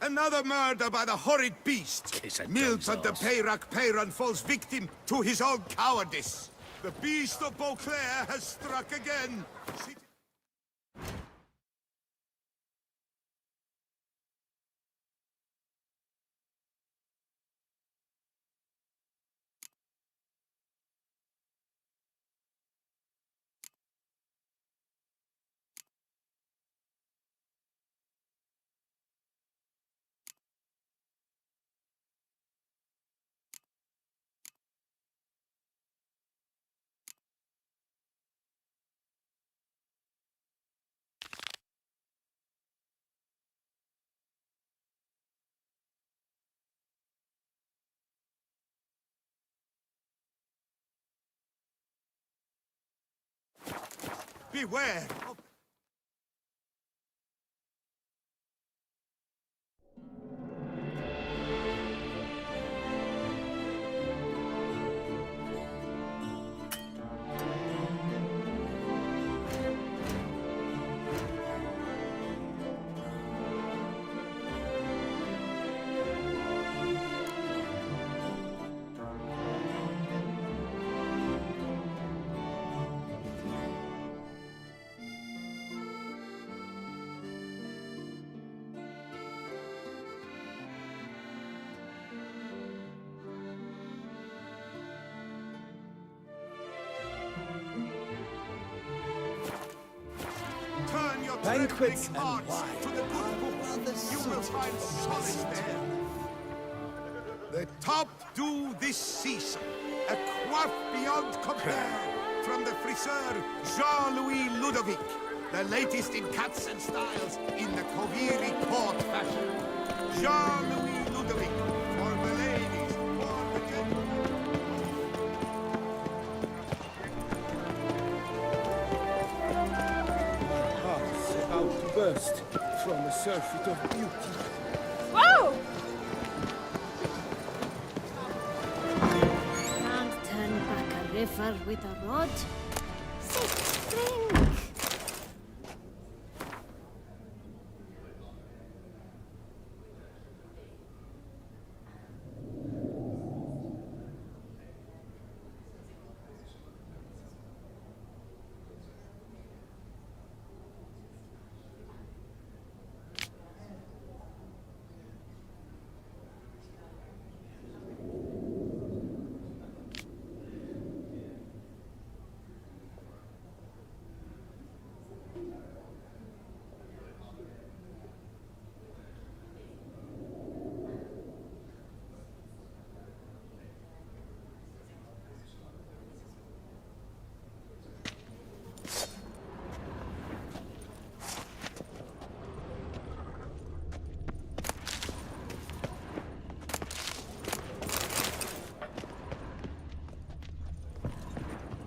Another murder by the horrid beast. Milton the Peyrac Peyron falls victim to his own cowardice. The beast of Beauclair has struck again. Beware! Turn your Banquets trembling and hearts wine to the good book. You will find solace there. The top do this season, a coif beyond compare, from the friseur Jean-Louis Ludovic, the latest in cuts and styles in the Coviri court fashion. Jean-Louis Ludovic, for the ladies, for the gentlemen. Hearts about to burst from a surfeit of beauty. Whoa! Can't turn back a river with a rod. Say, drink.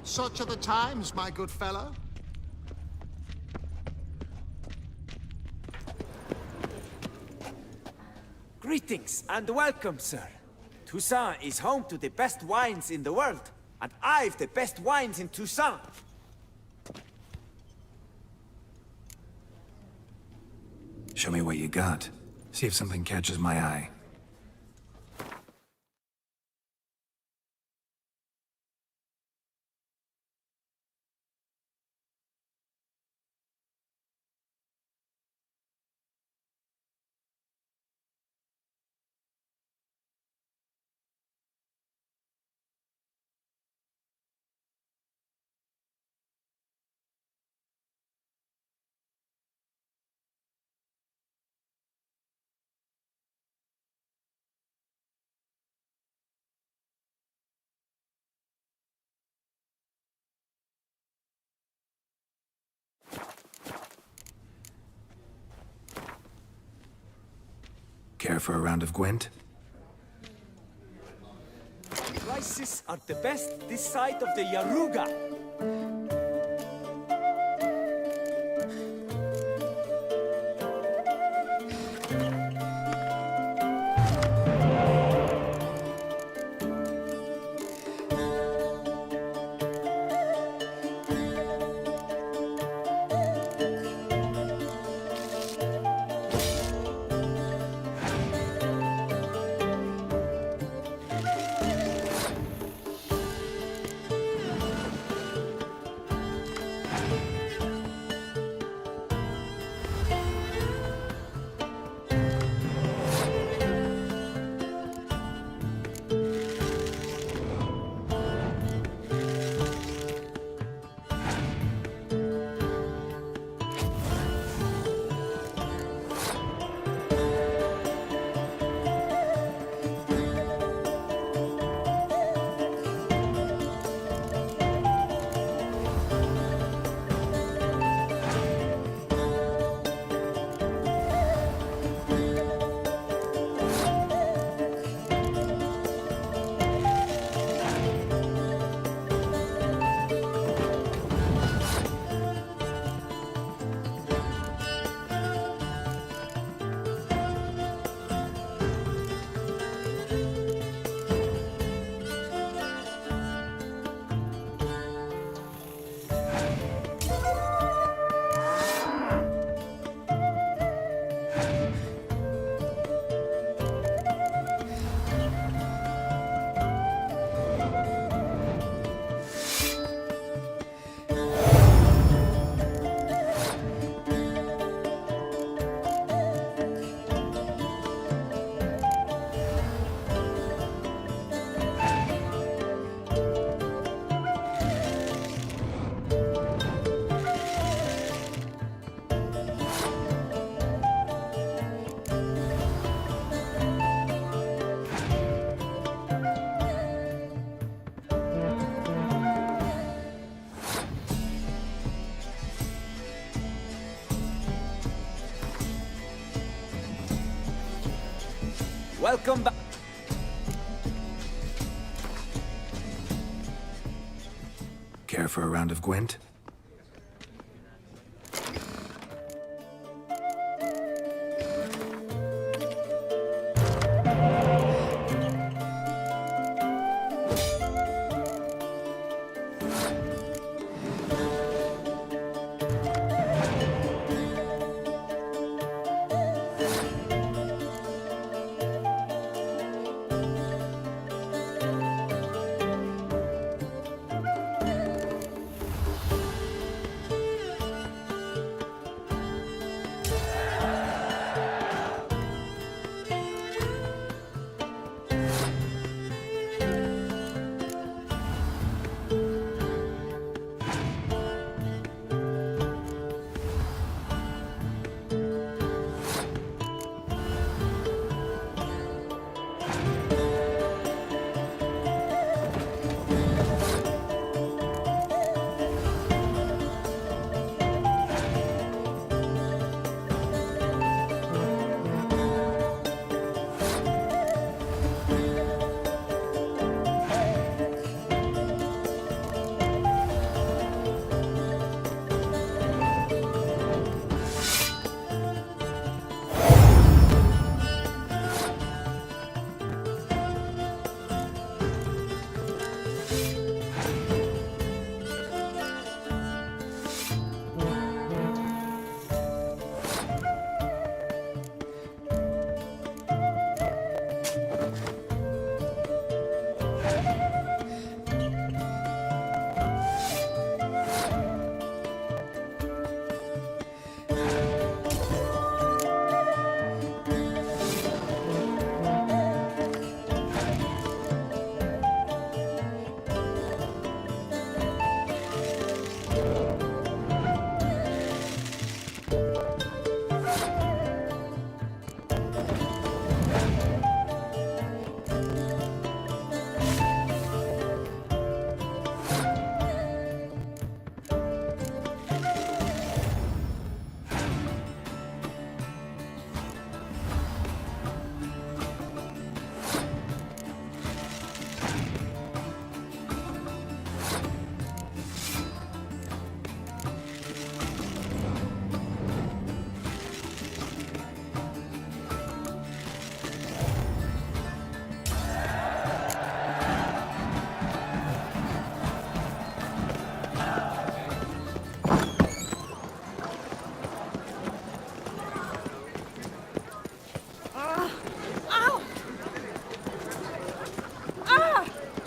Such are the times, my good fellow. Greetings and welcome, sir. Toussaint is home to the best wines in the world, and I've the best wines in Toussaint. Show me what you got. See if something catches my eye. Care for a round of Gwent? Prices are the best this side of the Yaruga. welcome back. Care for a round of Gwent?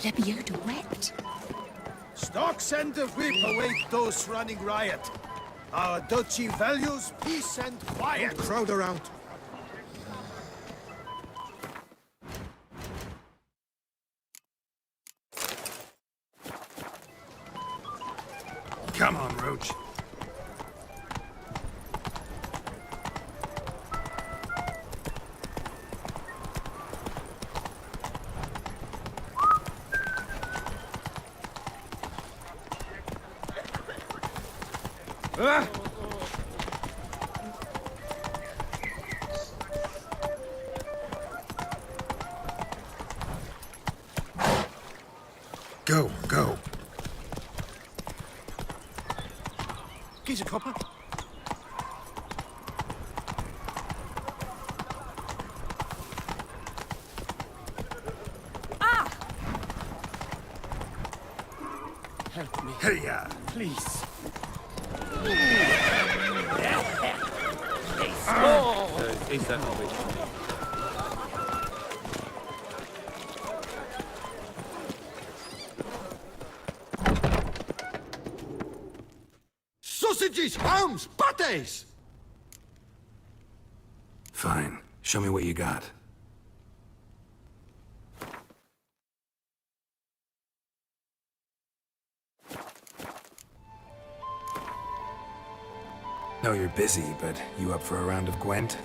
La beard wet. Stocks and the whip await those running riot. Our duchy values peace and quiet. Crowd around. Come on, Roach. Go, go. Geezer copper. Help me, Hey-ya. please. Sausages, hams, pates! Fine. Show me what you got. Know you're busy, but you up for a round of Gwent?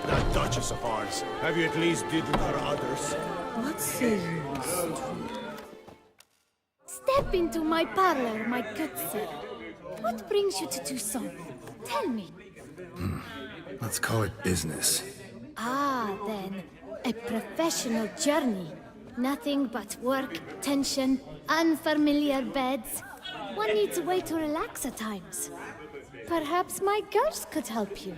That Duchess of ours. Have you at least did with her others? What say you, Mr. Step into my parlor, my good sir. What brings you to Tucson? Tell me. Let's call it business. Ah, then. A professional journey. Nothing but work, tension, unfamiliar beds. One needs a way to relax at times. Perhaps my girls could help you.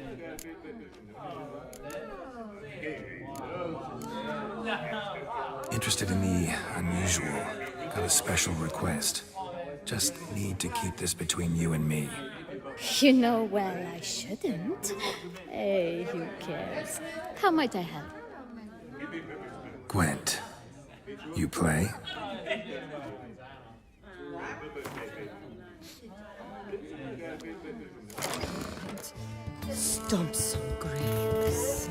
Interested in the unusual. Got a special request. Just need to keep this between you and me. You know well I shouldn't. Hey, who cares? How might I help? Gwent, you play? Stomp some grapes.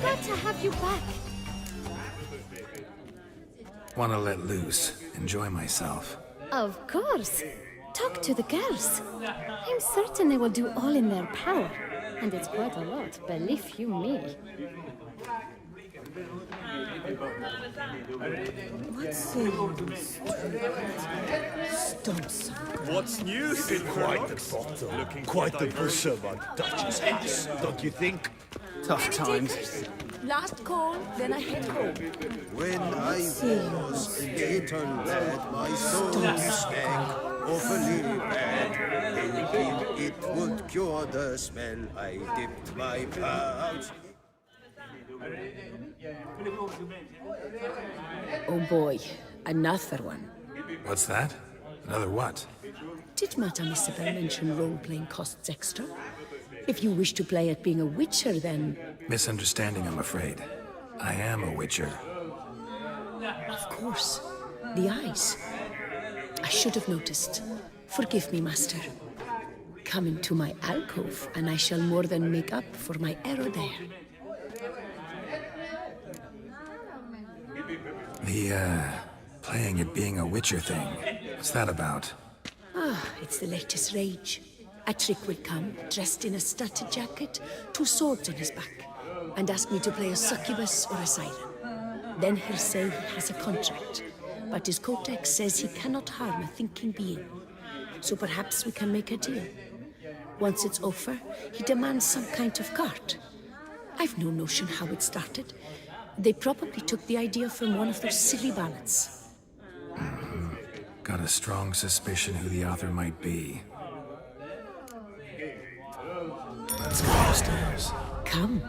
Glad to have you back. Wanna let loose, enjoy myself. Of course. Talk to the girls. I'm certain they will do all in their power. And it's quite a lot, believe you me. What's new, quite the bottle. Quite the pusher, my Duchess ass, don't you think? Tough times. Last call, then I head home. When I was a little lad, my soul stank awfully bad. Thinking it would cure the smell, I dipped my pouch. Oh boy, another one. What's that? Another what? Did Madame Isabel mention role-playing costs extra? If you wish to play at being a witcher, then... Misunderstanding, I'm afraid. I am a witcher. Of course. The eyes. I should have noticed. Forgive me, master. Come into my alcove, and I shall more than make up for my error there. The, playing at being a witcher thing. What's that about? Ah, it's the latest rage. A trick will come, dressed in a studded jacket, 2 swords on his back, and ask me to play a succubus or a siren. Then he'll say he has a contract, but his codex says he cannot harm a thinking being. So perhaps we can make a deal. Once it's over, he demands some kind of cart. I've no notion how it started. They probably took the idea from one of those silly ballads. Got a strong suspicion who the author might be. Let's go upstairs. Come.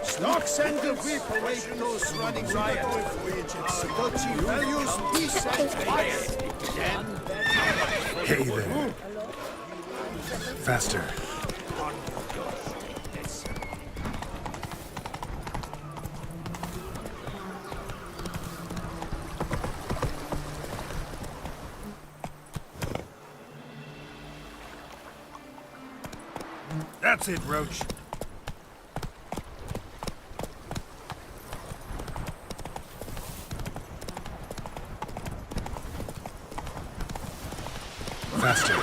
Stocks and the whip await those running riot. Our Duchy values peace and quiet. Hey there. Faster. That's it, Roach. Faster.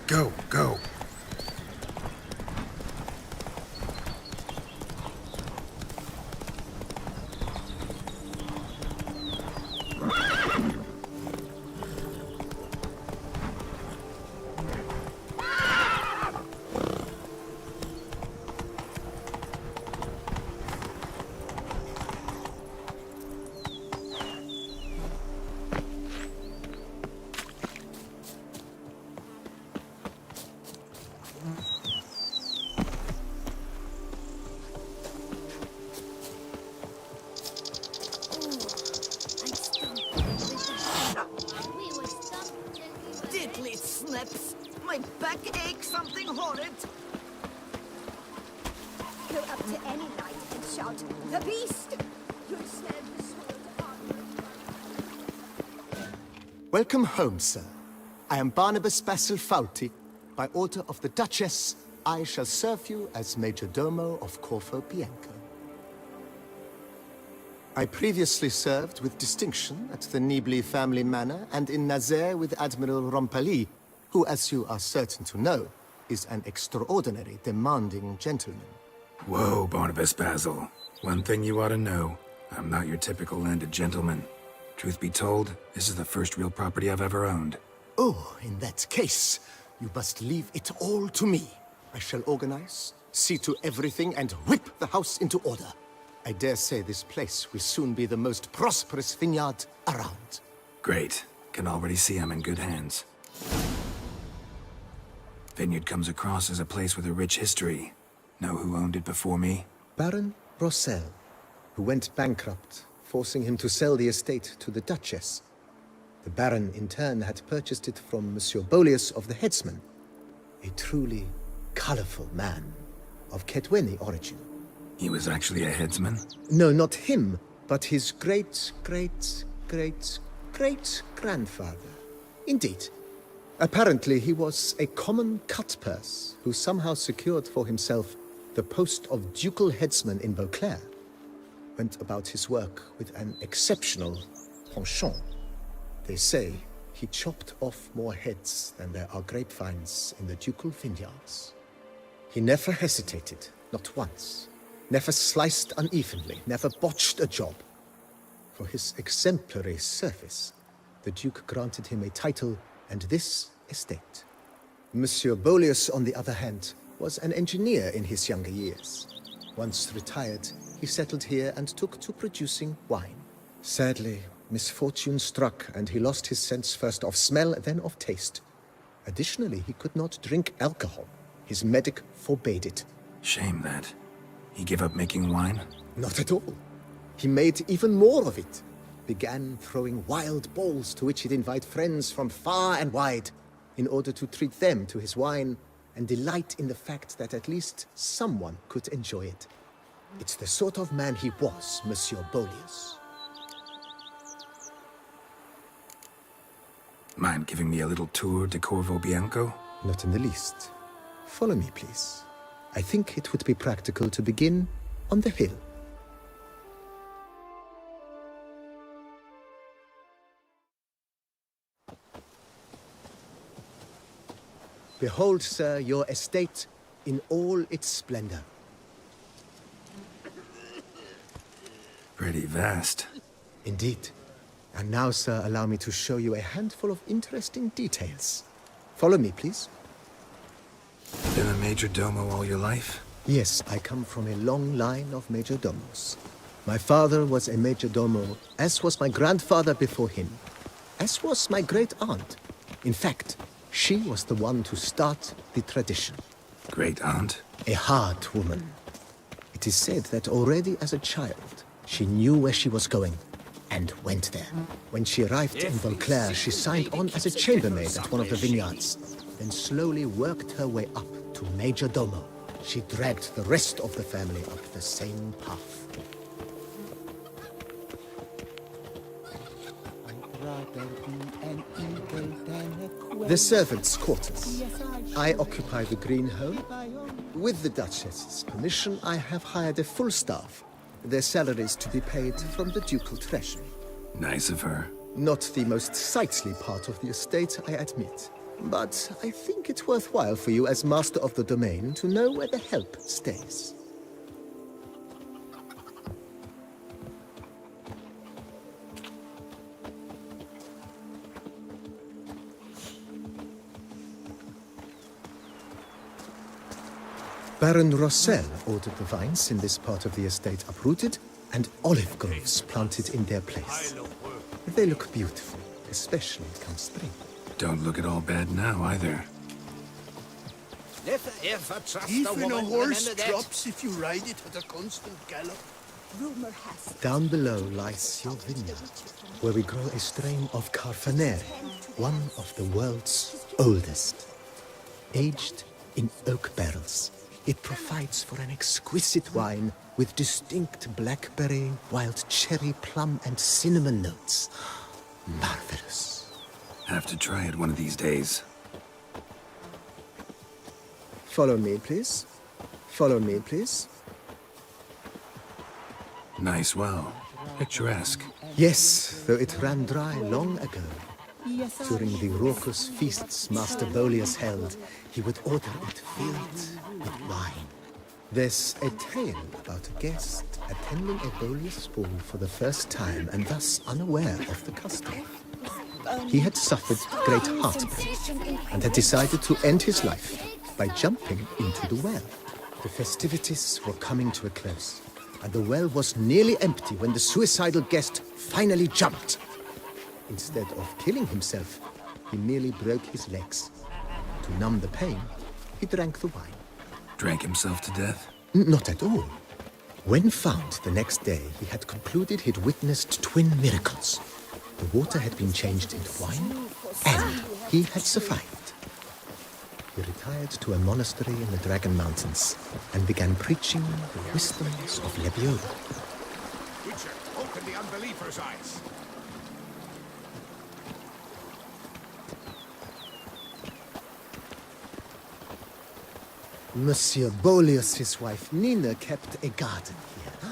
Go, go. Diddly snips! My back aches something horrid! Go up to any knight and shout, "The beast! Welcome home, sir. I am Barnabas Basil Fauti. By order of the Duchess, I shall serve you as Major Domo of Corvo Bianco. I previously served with distinction at the Nibli family manor and in Nazaire with Admiral Rompali, who, as you are certain to know, is an extraordinary, demanding gentleman. Whoa, Barnabas Basil. One thing you ought to know. I'm not your typical landed gentleman. Truth be told, this is the first real property I've ever owned. Oh, in that case, you must leave it all to me. I shall organize, see to everything, and whip the house into order. I dare say this place will soon be the most prosperous vineyard around. Great. Can already see I'm in good hands. Vineyard comes across as a place with a rich history. Know who owned it before me? Baron Rossel, who went bankrupt, forcing him to sell the estate to the Duchess. The Baron, in turn, had purchased it from Monsieur Bolius of the Headsman, a truly colorful man of Ketweni origin. He was actually a headsman? No, not him, but his great-great-great-great-grandfather. Indeed. Apparently, he was a common cutpurse who somehow secured for himself the post of ducal headsman in Beauclair. Went about his work with an exceptional penchant. They say he chopped off more heads than there are grapevines in the ducal vineyards. He never hesitated, not once. Never sliced unevenly, never botched a job. For his exemplary service, the Duke granted him a title and this estate. Monsieur Bolius, on the other hand, was an engineer in his younger years. Once retired, he settled here and took to producing wine. Sadly, misfortune struck and he lost his sense first of smell, then of taste. Additionally, he could not drink alcohol. His medic forbade it. Shame that. He gave up making wine? Not at all. He made even more of it. Began throwing wild balls to which he'd invite friends from far and wide in order to treat them to his wine and delight in the fact that at least someone could enjoy it. It's the sort of man he was, Monsieur Bolius. Mind giving me a little tour de Corvo Bianco? Not in the least. Follow me, please. I think it would be practical to begin on the hill. Behold, sir, your estate in all its splendor. Pretty vast. Indeed. And now, sir, allow me to show you a handful of interesting details. Follow me, please. Been a major domo all your life? Yes, I come from a long line of major domos. My father was a major domo, as was my grandfather before him, as was my great-aunt. In fact, she was the one to start the tradition. Great-aunt? A hard woman. It is said that already as a child, she knew where she was going and went there. When she arrived in Beauclair, she signed on as a chambermaid at one of the vineyards, then slowly worked her way up to Major Domo. She dragged the rest of the family up the same path. The servants' quarters. I occupy the green home. With the Duchess's permission, I have hired a full staff. Their salaries to be paid from the ducal treasury. Nice of her. Not the most sightly part of the estate, I admit. But I think it's worthwhile for you as master of the domain to know where the help stays. Baron Rossel ordered the vines in this part of the estate uprooted and olive groves planted in their place. They look beautiful, especially come spring. Don't look at all bad now, either. Never ever trust Even a woman horse with that. drops if you ride it at a constant gallop. Down below lies your vineyard, where we grow a strain of Carfaner, one of the world's oldest. Aged in oak barrels, it provides for an exquisite wine with distinct blackberry, wild cherry, plum, and cinnamon notes. Marvelous. Have to try it one of these days. Follow me, please. Follow me, please. Nice well. Picturesque. Yes, though it ran dry long ago. During the raucous feasts Master Bolius held, he would order it filled with wine. There's a tale about a guest attending a Bolius ball for the first time and thus unaware of the custom. He had suffered great heartbreak and had decided to end his life by jumping into the well. The festivities were coming to a close, and the well was nearly empty when the suicidal guest finally jumped. Instead of killing himself, he merely broke his legs. To numb the pain, he drank the wine. Drank himself to death? Not at all. When found the next day, he had concluded he'd witnessed twin miracles. The water had been changed into wine, and he had survived. He retired to a monastery in the Dragon Mountains and began preaching the wisdoms of Lebioda. Witcher, open the unbeliever's eyes. Monsieur Bolius' wife Nina kept a garden here.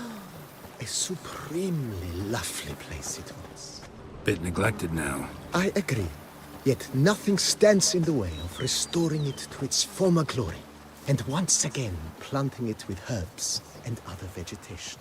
A supremely lovely place it was. Bit neglected now. I agree. Yet nothing stands in the way of restoring it to its former glory, and once again planting it with herbs and other vegetation.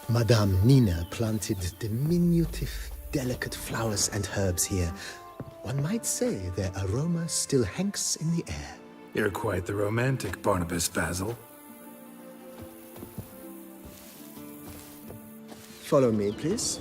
Madame Nina planted diminutive, delicate flowers and herbs here. One might say their aroma still hangs in the air. You're quite the romantic, Barnabas Basil. Follow me, please.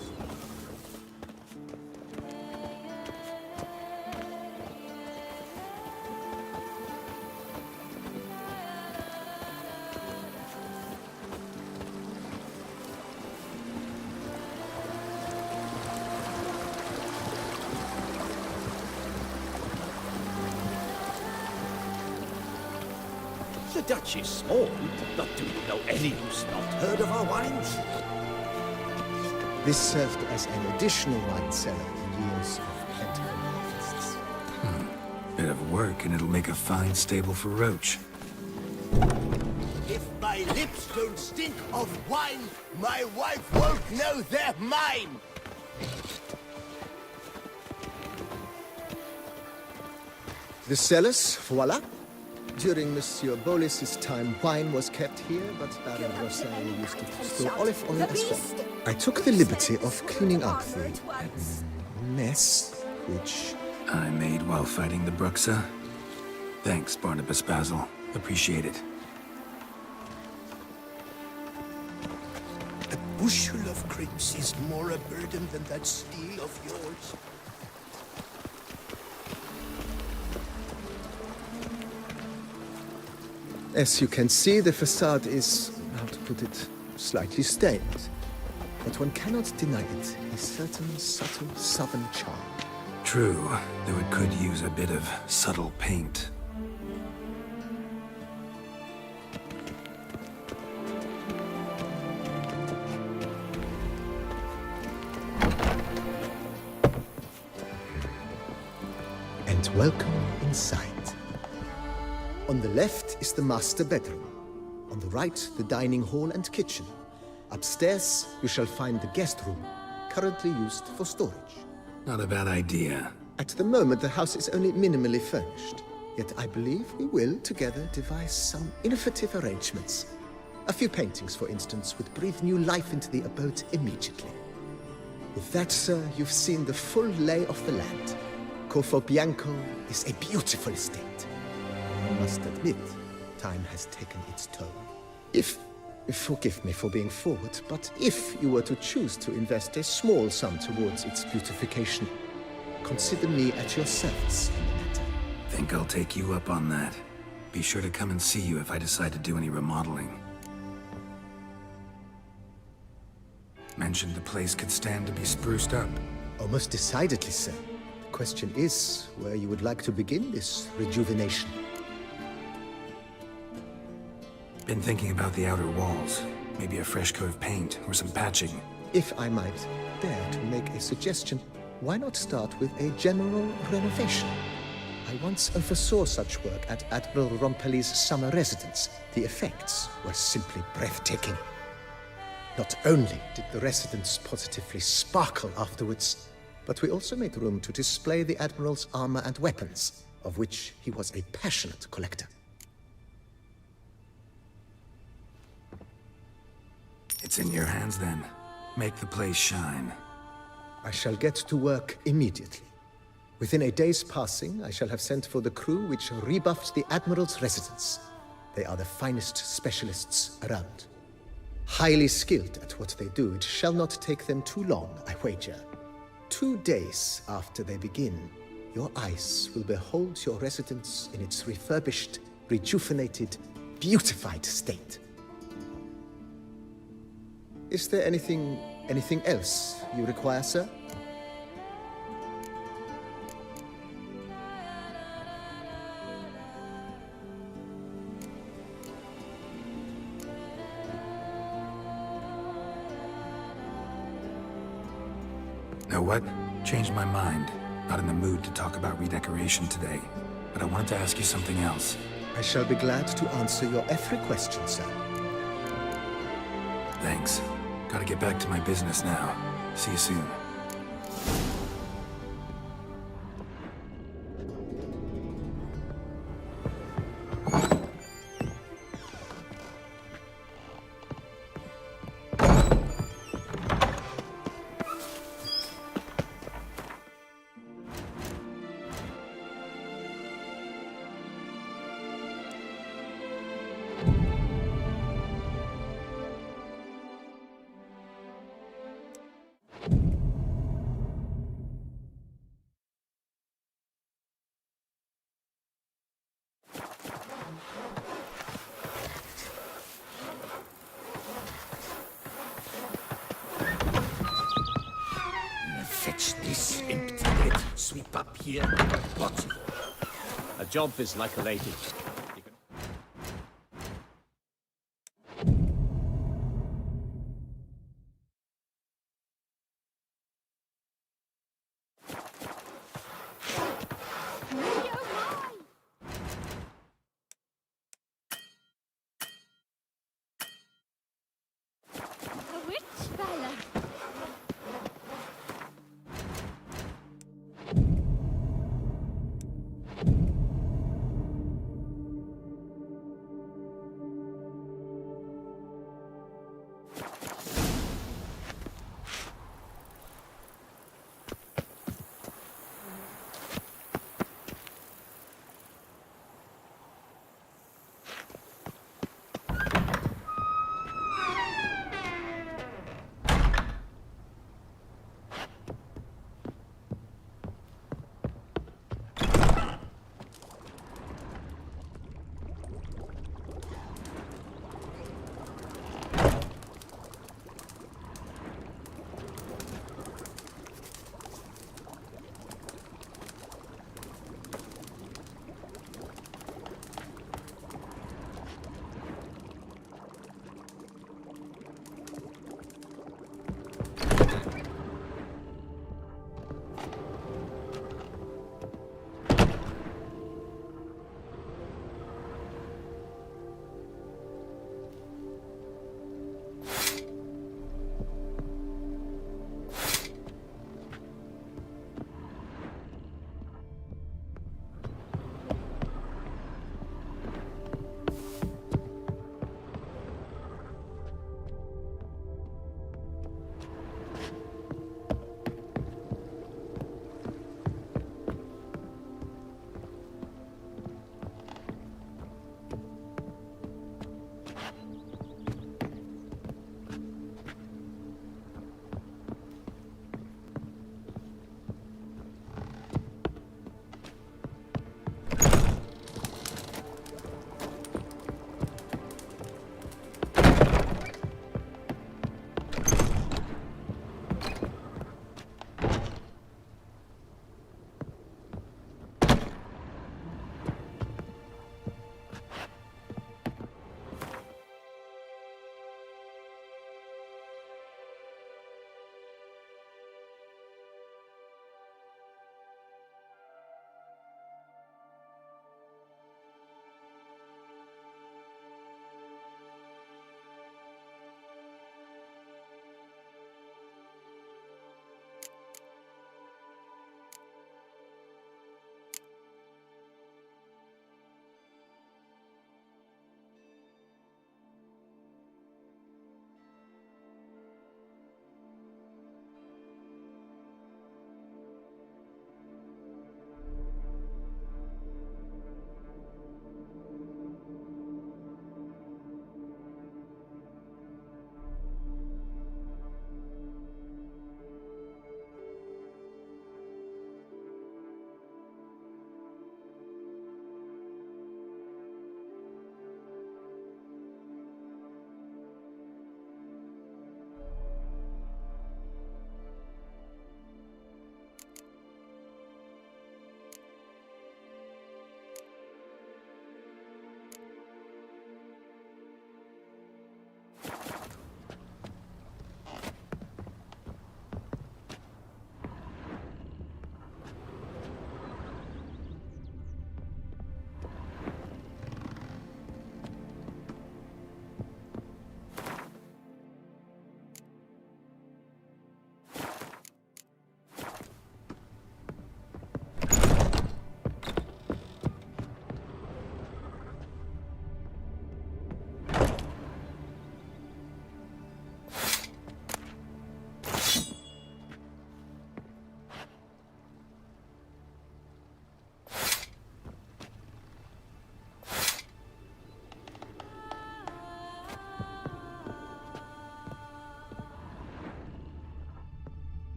The Dutch is small, but do you know any who's not heard of our wines? This served as an additional wine cellar in years of plentiful harvests. Bit of work and it'll make a fine stable for Roach. If my lips don't stink of wine, my wife won't know they're mine! The cellars, voila. During Monsieur Bolis's time, wine was kept here, but Baron Rosario used to store olive oil as well. I took the liberty of cleaning up the mess, which I made while fighting the Bruxa. Thanks, Barnabas Basil. Appreciate it. A bushel of grapes is more a burden than that steel of yours. As you can see, the facade is, how to put it, slightly stained. But one cannot deny it, a certain subtle southern charm. True, though it could use a bit of subtle paint. And welcome inside. On the left is the master bedroom. On the right, the dining hall and kitchen. Upstairs, you shall find the guest room, currently used for storage. Not a bad idea. At the moment, the house is only minimally furnished. Yet I believe we will, together, devise some innovative arrangements. A few paintings, for instance, would breathe new life into the abode immediately. With that, sir, you've seen the full lay of the land. Corvo Bianco is a beautiful estate. I must admit, time has taken its toll. Forgive me for being forward, but if you were to choose to invest a small sum towards its beautification, consider me at your service in the matter. Think I'll take you up on that. Be sure to come and see you if I decide to do any remodeling. Mentioned the place could stand to be spruced up. Oh, most decidedly, sir. The question is where you would like to begin this rejuvenation. Been thinking about the outer walls. Maybe a fresh coat of paint or some patching. If I might dare to make a suggestion, why not start with a general renovation? I once oversaw such work at Admiral Rompelli's summer residence. The effects were simply breathtaking. Not only did the residence positively sparkle afterwards, but we also made room to display the Admiral's armor and weapons, of which he was a passionate collector. It's in your hands then. Make the place shine. I shall get to work immediately. Within a day's passing, I shall have sent for the crew which rebuffed the Admiral's residence. They are the finest specialists around. Highly skilled at what they do, it shall not take them too long, I wager. 2 days after they begin, your eyes will behold your residence in its refurbished, rejuvenated, beautified state. Is there anything else you require, sir? Know what? Changed my mind. Not in the mood to talk about redecoration today. But I wanted to ask you something else. I shall be glad to answer your every question, sir. Thanks. Gotta get back to my business now. See you soon. Fetch this empty bed. Sweep up here. What? A jump is like a lady. A rich fella.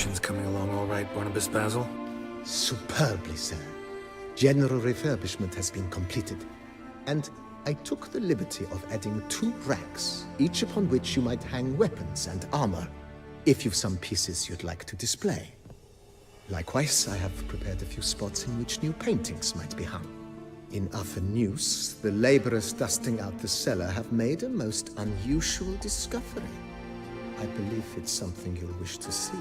operations coming along all right, Barnabas Basil? Superbly, sir. General refurbishment has been completed, and I took the liberty of adding 2 racks, each upon which you might hang weapons and armor, if you've some pieces you'd like to display. Likewise, I have prepared a few spots in which new paintings might be hung. In other news, the laborers dusting out the cellar have made a most unusual discovery. I believe it's something you'll wish to see.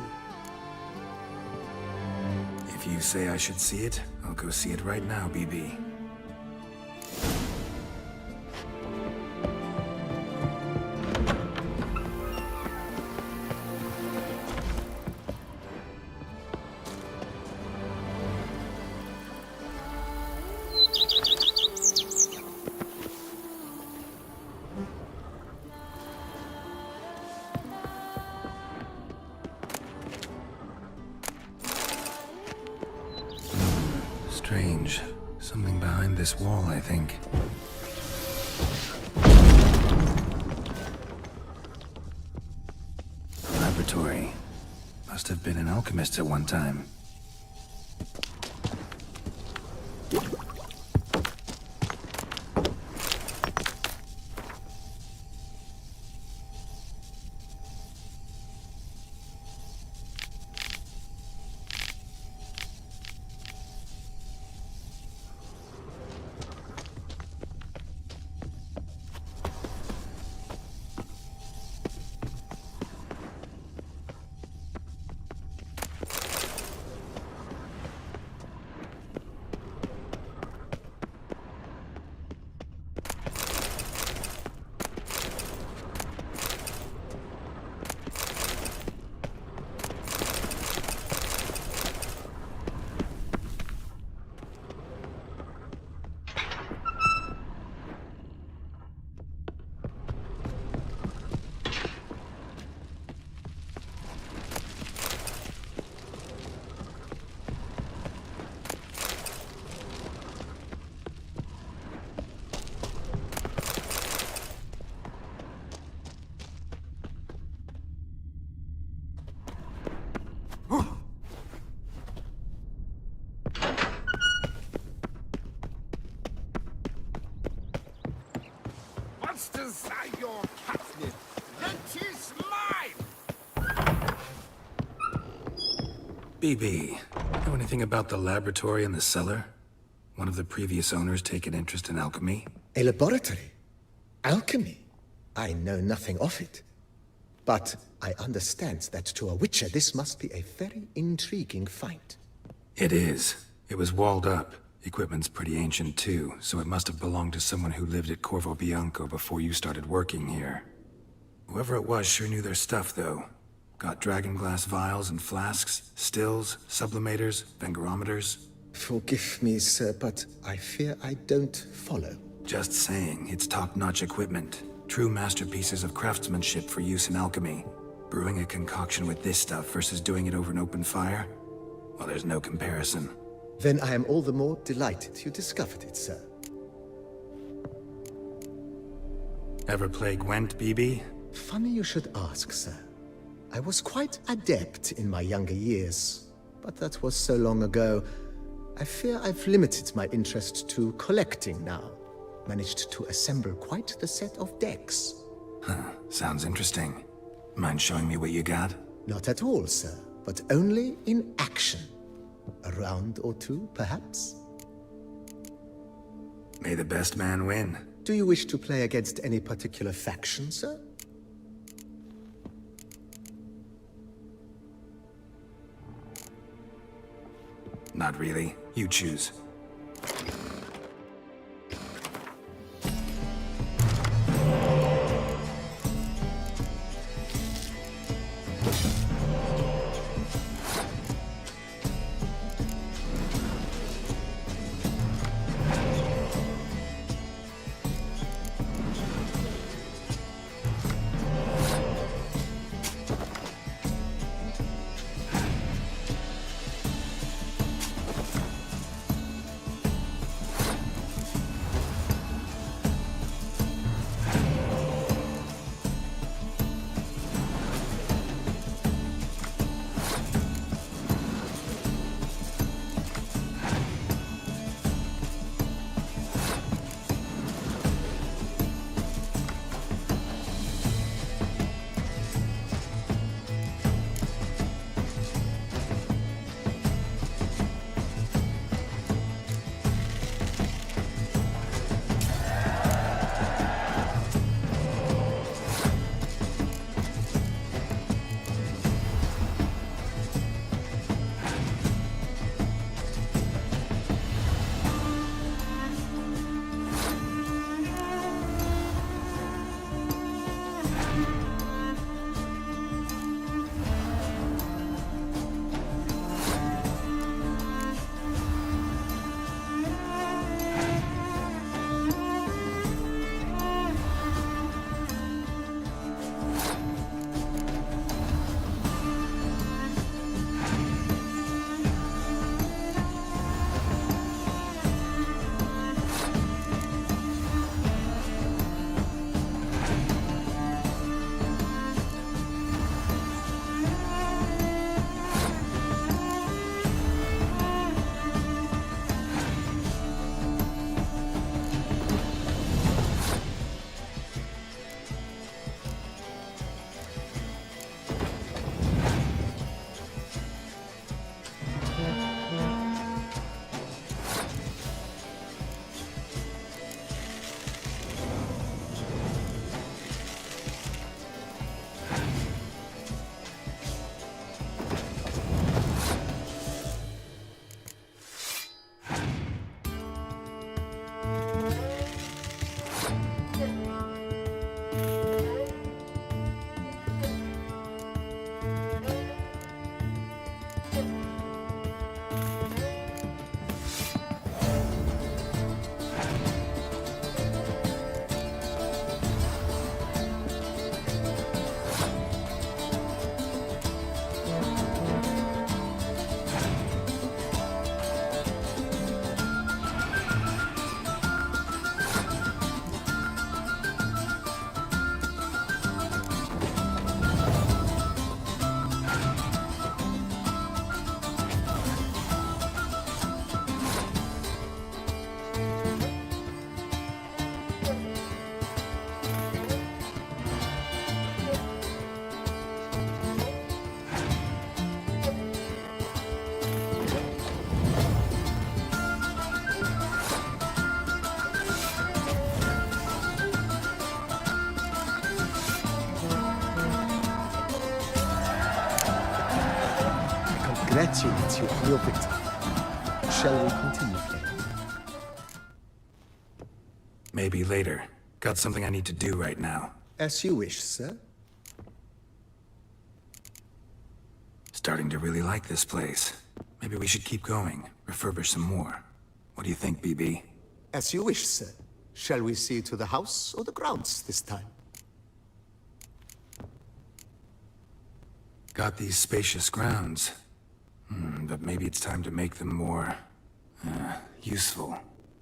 If you say I should see it, I'll go see it right now, BB. Strange. Something behind this wall, I think. Laboratory. Must have been an alchemist at one time. Desire your catnip. That is mine! BB, know anything about the laboratory in the cellar? One of the previous owners take an interest in alchemy? A laboratory? Alchemy? I know nothing of it. But I understand that to a witcher this must be a very intriguing find. It is. It was walled up. Equipment's pretty ancient too, so it must have belonged to someone who lived at Corvo Bianco before you started working here. Whoever it was sure knew their stuff, though. Got dragonglass vials and flasks, stills, sublimators, vangerometers. Forgive me, sir, but I fear I don't follow. Just saying, it's top-notch equipment. True masterpieces of craftsmanship for use in alchemy. Brewing a concoction with this stuff versus doing it over an open fire? Well, there's no comparison. Then I am all the more delighted you discovered it, sir. Ever play Gwent, BB? Funny you should ask, sir. I was quite adept in my younger years, but that was so long ago. I fear I've limited my interest to collecting now. Managed to assemble quite the set of decks. Huh, sounds interesting. Mind showing me what you got? Not at all, sir, but only in action. A round or two, perhaps? May the best man win. Do you wish to play against any particular faction, sir? Not really. You choose. congratulate you on your victory. Shall we continue playing? Maybe later. Got something I need to do right now. As you wish, sir. Starting to really like this place. Maybe we should keep going, refurbish some more. What do you think, BB? As you wish, sir. Shall we see to the house or the grounds this time? Got these spacious grounds. But maybe it's time to make them more... useful.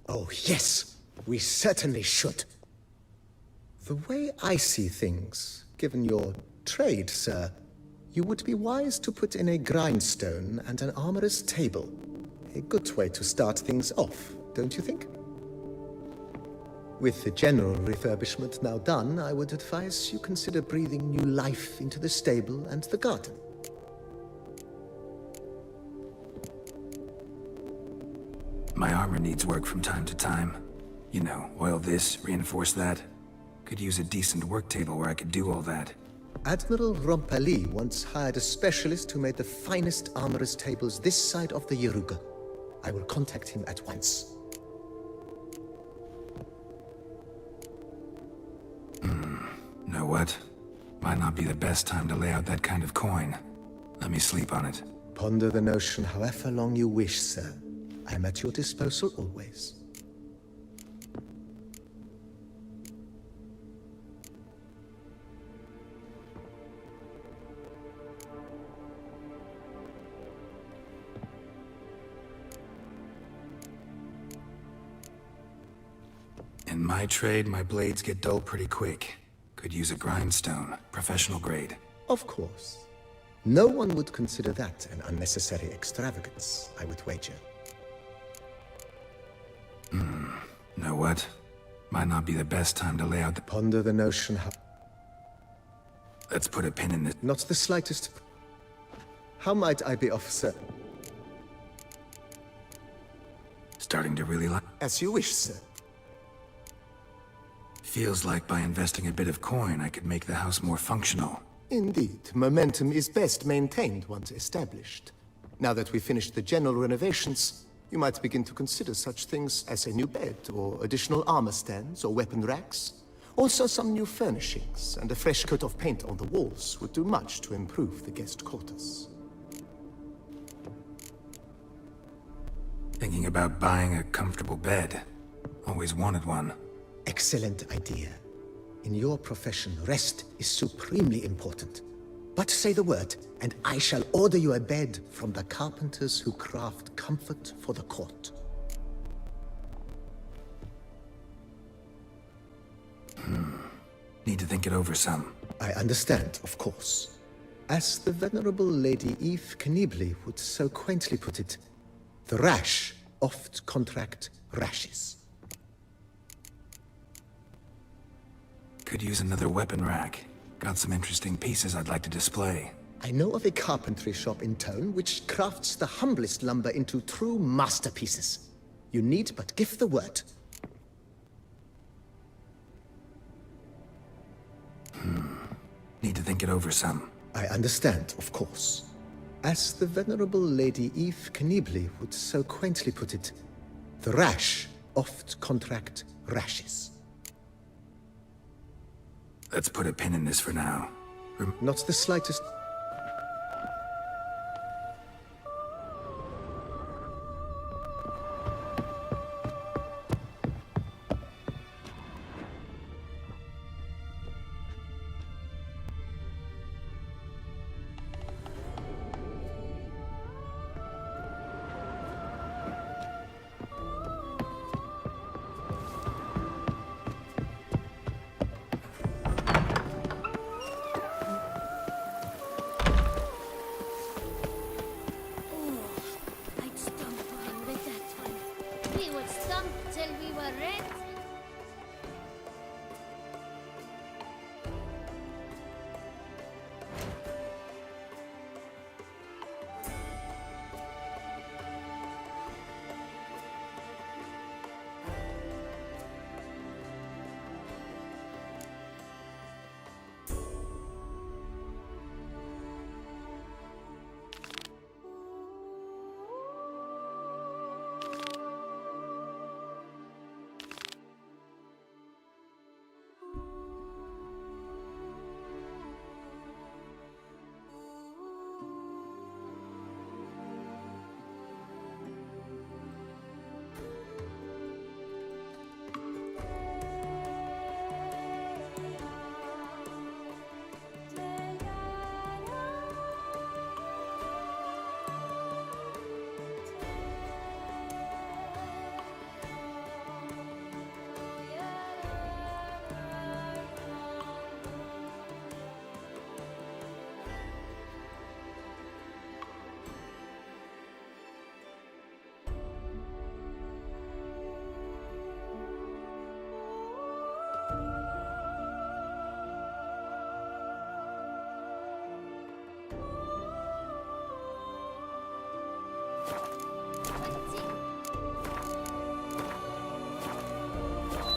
Oh, yes. We certainly should. The way I see things, given your trade, sir, you would be wise to put in a grindstone and an armorer's table. A good way to start things off, don't you think? With the general refurbishment now done, I would advise you consider breathing new life into the stable and the garden. My armor needs work from time to time. You know, oil this, reinforce that. Could use a decent work table where I could do all that. Admiral Rompali once hired a specialist who made the finest armorer's tables this side of the Yaruga. I will contact him at once. Know what? Might not be the best time to lay out that kind of coin. Let me sleep on it. Ponder the notion however long you wish, sir. I am at your disposal always. In my trade, my blades get dull pretty quick. Could use a grindstone, professional grade. Of course. No one would consider that an unnecessary extravagance, I would wager. Know what? Might not be the best time to lay out the... Ponder the notion how... Let's put a pin in this. Not the slightest... How might I be of, sir? Starting to really like... As you wish, sir. Feels like by investing a bit of coin, I could make the house more functional. Indeed, momentum is best maintained once established. Now that we've finished the general renovations, you might begin to consider such things as a new bed, or additional armor stands, or weapon racks. Also some new furnishings, and a fresh coat of paint on the walls would do much to improve the guest quarters. Thinking about buying a comfortable bed. Always wanted one. Excellent idea. In your profession, rest is supremely important. But say the word, and I shall order you a bed from the carpenters who craft comfort for the court. Need to think it over some. I understand, of course. As the venerable Lady Eve Knibley would so quaintly put it, the rash oft contract rashes. Could use another weapon rack. Got some interesting pieces I'd like to display. I know of a carpentry shop in town which crafts the humblest lumber into true masterpieces. You need but give the word. Need to think it over some. I understand, of course. As the venerable Lady Eve Knibley would so quaintly put it, the rash oft contract rashes. Let's put a pin in this for now. Not the slightest...